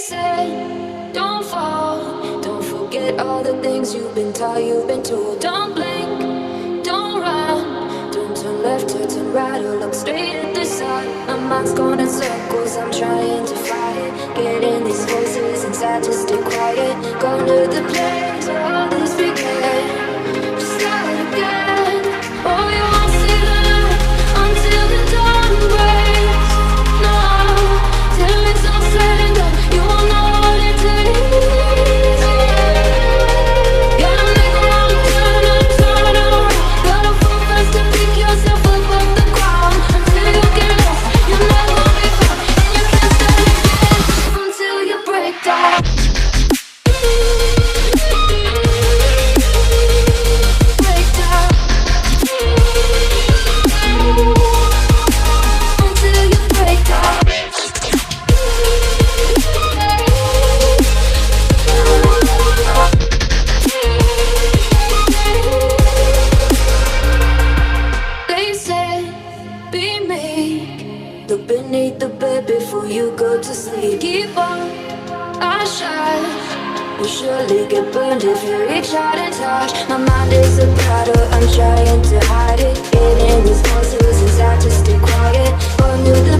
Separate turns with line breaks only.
say, don't fall. Don't forget all the things you've been taught, you've been told. Don't blink, don't run. Don't turn left or turn right or look straight at the sun. My mind's going in circles, I'm trying to fight it. Getting these voices inside to stay quiet. Going to the place where all this began. Just start again. Oh, you won't see the light until the dawn breaks. No, till it's all said and done, you won't know what it takes. Gotta make a wrong turn and turn around. Gotta fall fast to pick yourself up off the ground. Until you get lost, you'll never be found. And you can't start again until you break down. Break down. Until you break down. They say, be meek. Look beneath the bed before you go to sleep. Keep on, I shine. You'll surely get burned if you reach out and touch. My mind is a battle, I'm trying to hide it. Getting these voices inside to stay quiet. Going to the